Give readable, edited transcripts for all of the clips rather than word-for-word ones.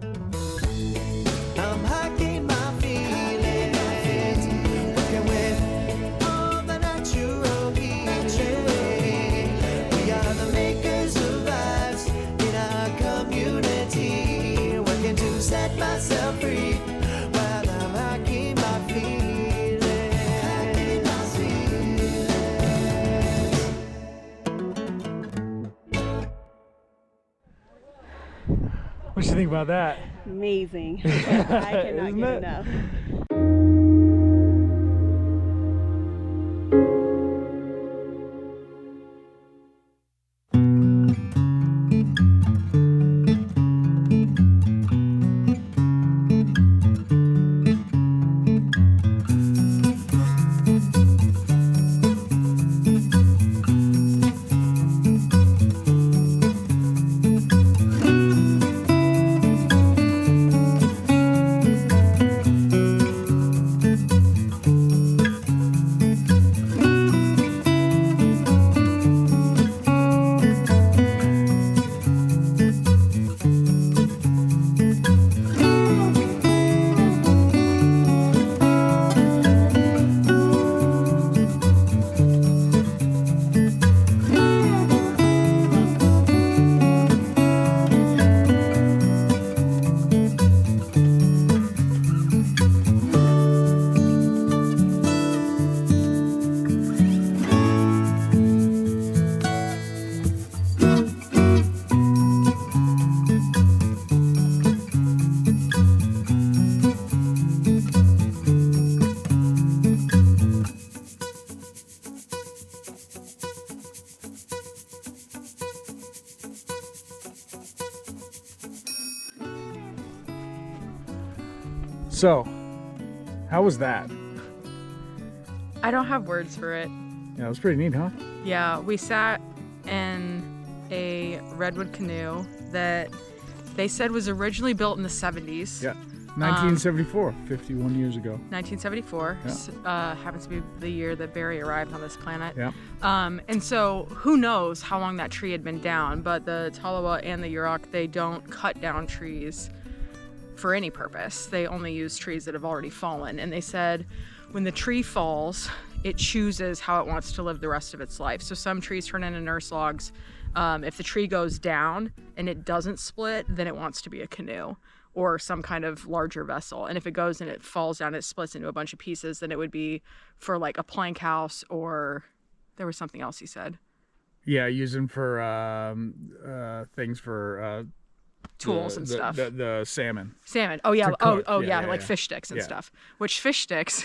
I'm hiking my feelings, working with all the natural healing. We are the makers of lives in our community, working to set myself free while I'm hiking my feelings. Hiking my feelings. What do you think about that? Amazing. I cannot get enough. So, how was that? I don't have words for it. Yeah, it was pretty neat, huh? Yeah, we sat in a Redwood canoe that they said was originally built in the 70s. Yeah. 1974, 51 years ago. 1974. Yeah. Happens to be the year that Barry arrived on this planet. Yeah. And so who knows how long that tree had been down, but the Tolowa and the Yurok, they don't cut down trees for any purpose. They only use trees that have already fallen. And they said when the tree falls, it chooses how it wants to live the rest of its life. So some trees turn into nurse logs. If the tree goes down and it doesn't split, then it wants to be a canoe or some kind of larger vessel. And if it goes and it falls down, it splits into a bunch of pieces, then it would be for like a plank house, or there was something else he said. Yeah, use them for things for tools and stuff. The salmon. Salmon. Oh yeah. Yeah, like fish sticks and Yeah. stuff. Which fish sticks,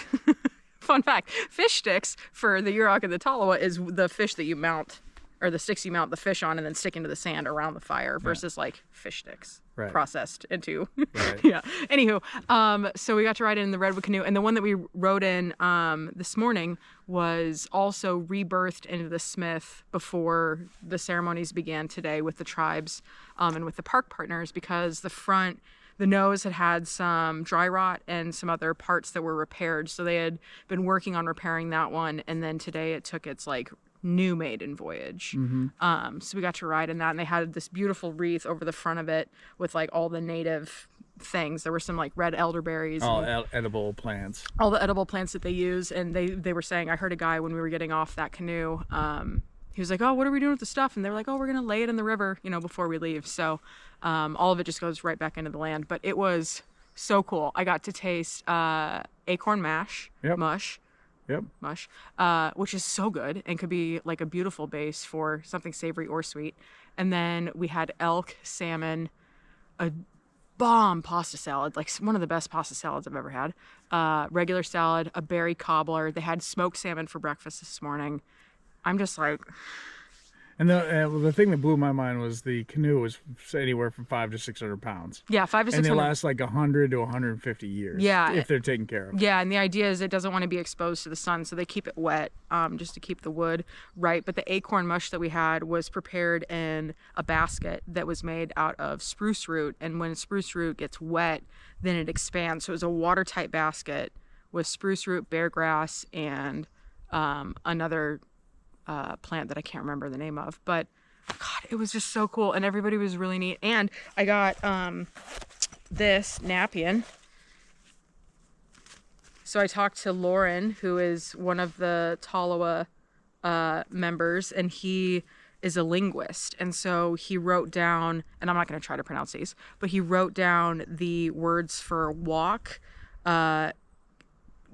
fun fact, fish sticks for the Yurok and the Tolowa is the fish that you mount, or the sticks you mount the fish on and then stick into the sand around the fire, versus like fish sticks processed into. Right. Yeah. Anywho, so we got to ride in the Redwood canoe, and the one that we rode in this morning was also rebirthed into the Smith before the ceremonies began today with the tribes and with the park partners, because the nose had some dry rot and some other parts that were repaired. So they had been working on repairing that one, and then today it took its like new maiden voyage. Mm-hmm. So we got to ride in that, and they had this beautiful wreath over the front of it with like all the native things. There were some like red elderberries, Edible plants, all the edible plants that they use. And they were saying, I heard a guy when we were getting off that canoe, he was like, oh, what are we doing with the stuff? And they were like, oh, we're gonna lay it in the river, before we leave. So all of it just goes right back into the land. But it was so cool. I got to taste acorn mush, which is so good and could be like a beautiful base for something savory or sweet. And then we had elk, salmon, a bomb pasta salad, like one of the best pasta salads I've ever had. Regular salad, a berry cobbler. They had smoked salmon for breakfast this morning. I'm just like... And the thing that blew my mind was the canoe was anywhere from 500 to 600 pounds. Yeah, 500 to 600. And they last like 100 to 150 years. Yeah, if they're taken care of. Yeah, and the idea is it doesn't want to be exposed to the sun, so they keep it wet, just to keep the wood right. But the acorn mush that we had was prepared in a basket that was made out of spruce root, and when spruce root gets wet, then it expands. So it was a watertight basket with spruce root, bear grass, and another plant that I can't remember the name of, but God, it was just so cool, and everybody was really neat. And I got this Napian. So I talked to Lauren, who is one of the Tolowa members, and he is a linguist. And so he wrote down, and I'm not going to try to pronounce these, but he wrote down the words for walk,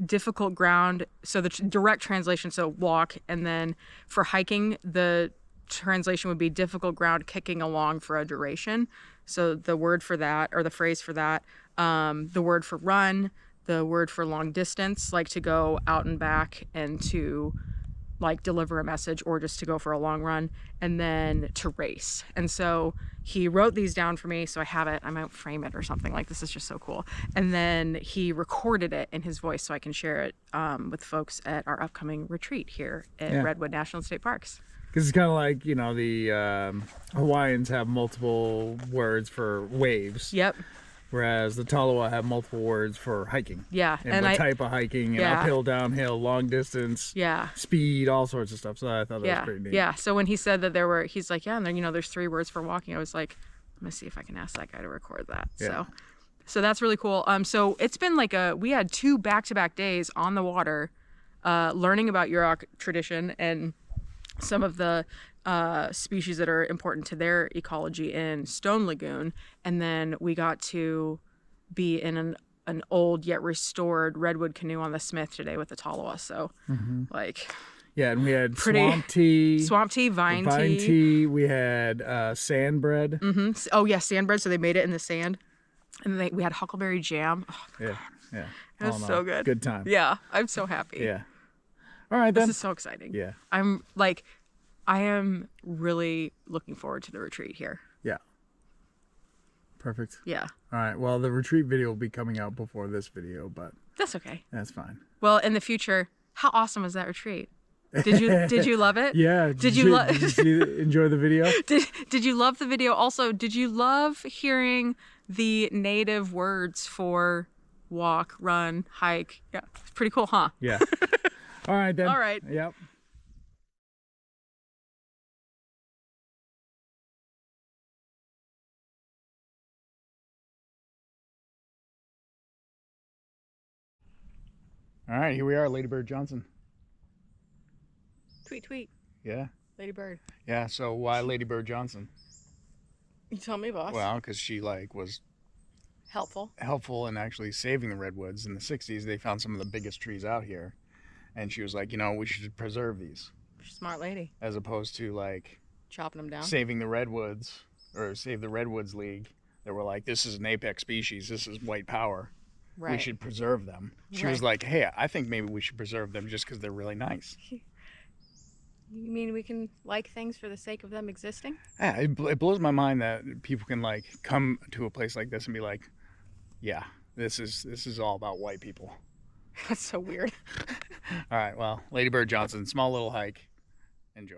difficult ground. So the direct translation, so walk, and then for hiking, the translation would be difficult ground kicking along for a duration. So the word for that, or the phrase for that, the word for run, the word for long distance, like to go out and back and to like deliver a message or just to go for a long run, and then to race. And so he wrote these down for me, so I have it. I might frame it or something. Like, this is just so cool. And then he recorded it in his voice so I can share it with folks at our upcoming retreat here at Redwood National State Parks. Because it's kind of like, you know, the Hawaiians have multiple words for waves. Yep. Whereas the Tolowa have multiple words for hiking. Yeah. And what type of hiking, and uphill, downhill, long distance, speed, all sorts of stuff. So I thought that was pretty neat. Yeah. So when he said that he's like, yeah, and then, you know, there's 3 words for walking, I was like, let me see if I can ask that guy to record that. Yeah. So that's really cool. So it's been like we had 2 back-to-back days on the water, learning about Yurok tradition and some of the species that are important to their ecology in Stone Lagoon, and then we got to be in an old yet restored redwood canoe on the Smith today with the Tolowa. So like, yeah, and we had swamp tea, vine tea. We had sand bread. Oh yeah, sand bread. So they made it in the sand, and we had huckleberry jam. Oh, yeah, it was so good. Good time. Yeah, I'm so happy. Yeah. All right, then. This is so exciting. Yeah. I am really looking forward to the retreat here. Yeah. Perfect. Yeah. All right. Well, the retreat video will be coming out before this video, but that's okay. That's fine. Well, in the future, how awesome was that retreat? Did you love it? Yeah. Did you enjoy the video? Did you love the video? Also, did you love hearing the native words for walk, run, hike? Yeah. It's pretty cool, huh? Yeah. All right, then. All right. Yep. All right, here we are, Ladybird Johnson. Tweet, tweet. Yeah. Ladybird. Yeah, so why Ladybird Johnson? You tell me, boss. Well, because she was helpful in actually saving the redwoods. In the 60s, they found some of the biggest trees out here. And she was like, you know, we should preserve these. Smart lady. As opposed to chopping them down. Saving the redwoods, or Save the Redwoods League. That were like, this is an apex species. This is white power. Right. We should preserve them. She was like, hey, I think maybe we should preserve them just because they're really nice. You mean we can like things for the sake of them existing? Yeah, it blows my mind that people can come to a place like this and be like, yeah, this is all about white people. That's so weird. All right, well, Ladybird Johnson, small little hike. Enjoy.